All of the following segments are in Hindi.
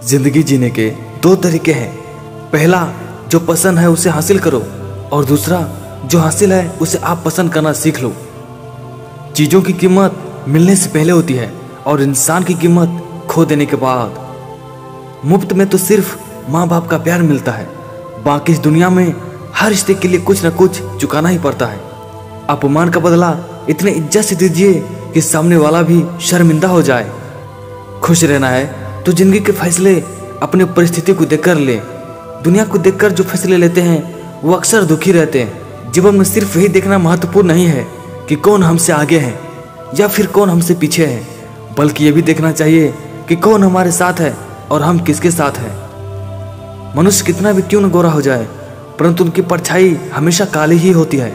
जिंदगी जीने के दो तरीके हैं। पहला, जो पसंद है उसे हासिल करो, और दूसरा, जो हासिल है उसे आप पसंद करना सीख लो। चीज़ों की कीमत मिलने से पहले होती है और इंसान की कीमत खो देने के बाद। मुफ्त में तो सिर्फ माँ बाप का प्यार मिलता है, बाकी इस दुनिया में हर रिश्ते के लिए कुछ न कुछ चुकाना ही पड़ता है। अपमान का बदला इतने इज्जत से दीजिए कि सामने वाला भी शर्मिंदा हो जाए। खुश रहना है तो जिंदगी के फैसले अपनी परिस्थिति को देखकर ले। दुनिया को देखकर जो फैसले लेते हैं वो अक्सर दुखी रहते हैं। जीवन में सिर्फ यही देखना महत्वपूर्ण नहीं है कि कौन हमसे आगे है या फिर कौन हमसे पीछे है, बल्कि ये भी देखना चाहिए कि कौन हमारे साथ है और हम किसके साथ हैं। मनुष्य कितना भी क्यों न गोरा हो जाए, परंतु उनकी परछाई हमेशा काली ही होती है।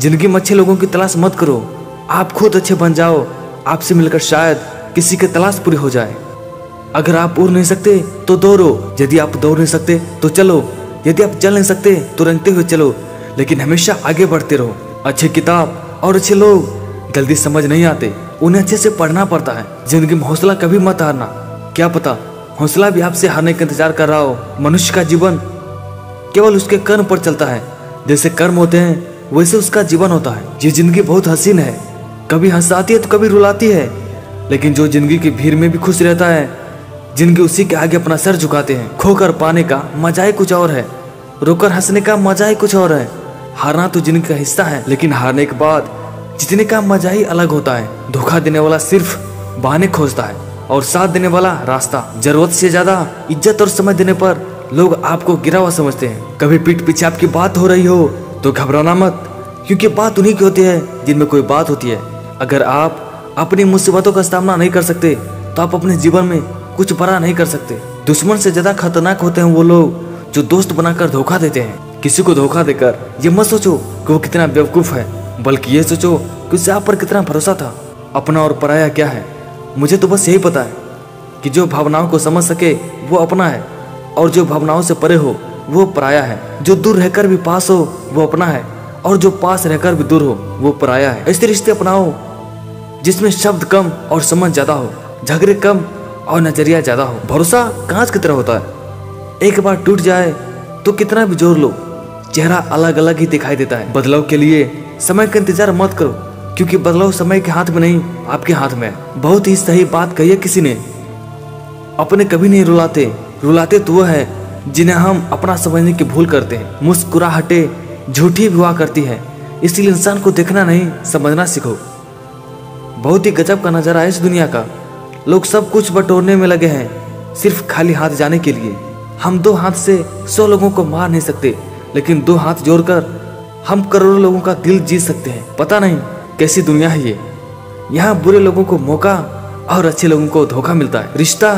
जिंदगी में अच्छे लोगों की तलाश मत करो, आप खुद अच्छे बन जाओ। आपसे मिलकर शायद किसी की तलाश पूरी हो जाए। अगर आप उड़ नहीं सकते तो दौड़ो, यदि आप दौड़ नहीं सकते तो चलो, यदि आप चल नहीं सकते तो रेंगते हुए चलो, लेकिन हमेशा आगे बढ़ते रहो। अच्छी किताब और अच्छे लोग जल्दी समझ नहीं आते, उन्हें अच्छे से पढ़ना पड़ता है। जिंदगी में हौसला कभी मत हारना, क्या पता हौसला भी आपसे हारने का इंतजार कर रहा हो। मनुष्य का जीवन केवल उसके कर्म पर चलता है, जैसे कर्म होते हैं वैसे उसका जीवन होता है। ये जिंदगी बहुत हसीन है, कभी हंसाती है तो कभी रुलाती है, लेकिन जो जिंदगी की भीड़ में भी खुश रहता है, जिंदगी उसी के आगे अपना सर झुकाते हैं। खोकर पाने का मजा ही कुछ और है, रोकर हंसने का मजा ही कुछ और है। हारना तो जिंदगी का हिस्सा है, लेकिन हारने के बाद जीतने का मजा ही अलग होता है। धोखा देने वाला सिर्फ बहाने खोजता है और साथ देने वाला रास्ता। जरूरत से ज्यादा इज्जत और समय देने पर लोग आपको गिरा हुआ समझते हैं। कभी पीठ पीछे आपकी बात हो रही हो तो घबराना मत, क्योंकि बात उन्हीं की होती है जिनमें कोई बात होती है। अगर आप अपनी मुसीबतों का सामना नहीं कर सकते तो आप अपने जीवन में कुछ बड़ा नहीं कर सकते। दुश्मन से ज्यादा खतरनाक होते हैं वो लोग जो दोस्त बनाकर धोखा देते हैं। किसी को धोखा देकर ये मत सोचो कि वो कितना बेवकूफ है, बल्कि ये सोचो कि उससे आप पर कितना भरोसा था। अपना और पराया क्या है, मुझे तो बस यही पता है कि जो भावनाओं को समझ सके वो अपना है, और जो भावनाओं से परे हो वो पराया है। जो दूर रहकर भी पास हो वो अपना है, और जो पास रहकर भी दूर हो वो पराया है। ऐसे रिश्ते अपनाओ जिसमें शब्द कम और समझ ज्यादा हो, झगड़े कम और नजरिया ज्यादा हो। भरोसा कांच की तरह होता है, एक बार टूट जाए तो कितना भी जोर लो चेहरा अलग अलग ही दिखाई देता है। बदलाव के लिए समय का इंतजार मत करो, क्योंकि बदलाव समय के हाथ में नहीं आपके हाथ में है। बहुत ही सही बात कही है किसी ने, अपने कभी नहीं रुलाते, रुलाते तो वो है जिन्हें हम अपना समझने की भूल करते हैं। मुस्कुराहटे झूठी भी हुआ करती है, इसलिए इंसान को देखना नहीं समझना सीखो। बहुत ही गजब का नजारा है इस दुनिया का। लोग सब कुछ बटोरने में लगे हैं सिर्फ खाली हाथ जाने के लिए। हम दो हाथ से 100 लोगों को मार नहीं सकते, लेकिन 2 हाथ जोड़कर हम करोड़ों लोगों का दिल जीत सकते हैं। पता नहीं कैसी दुनिया है ये, यहाँ बुरे लोगों को मौका और अच्छे लोगों को धोखा मिलता है। रिश्ता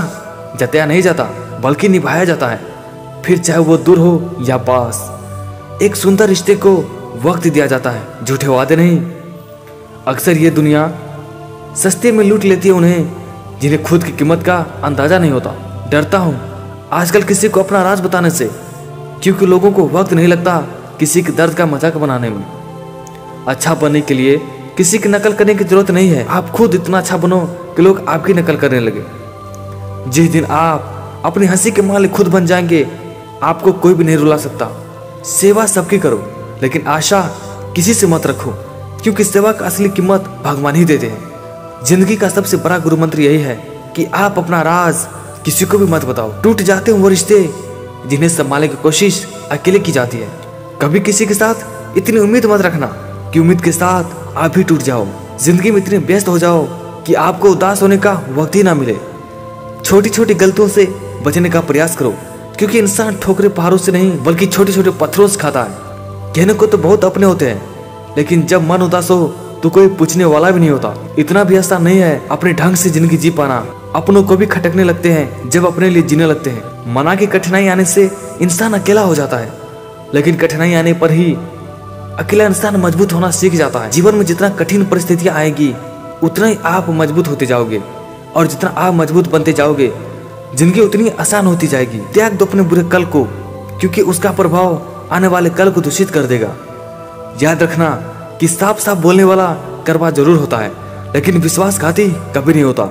जताया नहीं जाता बल्कि निभाया जाता है, फिर चाहे वो दूर हो या पास। एक सुंदर रिश्ते को वक्त दिया जाता है, झूठे वादे नहीं। अक्सर ये दुनिया सस्ते में लूट लेती है उन्हें जिन्हें खुद की कीमत का अंदाजा नहीं होता। डरता हूँ आजकल किसी को अपना राज बताने से, क्योंकि लोगों को वक्त नहीं लगता किसी के दर्द का मजाक बनाने में। अच्छा बनने के लिए किसी की नकल करने की जरूरत नहीं है, आप खुद इतना अच्छा बनो कि लोग आपकी नकल करने लगे। जिस दिन आप अपनी हंसी के मालिक खुद बन जाएंगे, आपको कोई भी नहीं रुला सकता। सेवा सबकी करो, लेकिन आशा किसी से मत रखो, क्योंकि सेवा का असली कीमत भगवान ही देते हैं। जिंदगी का सबसे बड़ा गुरु मंत्र यही है कि आप अपना राज किसी को भी मत बताओ। टूट जाते हैं वो रिश्ते जिन्हें संभालने की कोशिश अकेले की जाती है। कभी किसी के साथ इतनी उम्मीद मत रखना कि उम्मीद के साथ आप भी टूट जाओ। जिंदगी में इतने व्यस्त हो जाओ कि आपको उदास होने का वक्त ही ना मिले। छोटी छोटी गलतियों से बचने का प्रयास करो, क्योंकि इंसान ठोकरे पहाड़ों से नहीं बल्कि छोटे छोटे पत्थरों से खाता है। कहने को तो बहुत अपने होते हैं, लेकिन जब मन उदास हो तो कोई पूछने वाला भी नहीं होता। इतना भी आसान नहीं है अपने ढंग से जिंदगी जी पाना। अपनों को भी खटकने लगते हैं जब अपने लिए जीने लगते हैं। मना की कठिनाई आने से इंसान अकेला हो जाता है, लेकिन कठिनाई आने पर ही अकेला इंसान मजबूत होना सीख जाता है। जीवन में जितना कठिन परिस्थितियां आएगी उतना ही आप मजबूत होते जाओगे, और जितना आप मजबूत बनते जाओगे जिंदगी उतनी आसान होती जाएगी। त्याग दो अपने बुरे कल को, क्योंकि उसका प्रभाव आने वाले कल को दूषित कर देगा। याद रखना कि साफ साफ बोलने वाला कड़वा जरूर होता है, लेकिन विश्वासघाती कभी नहीं होता।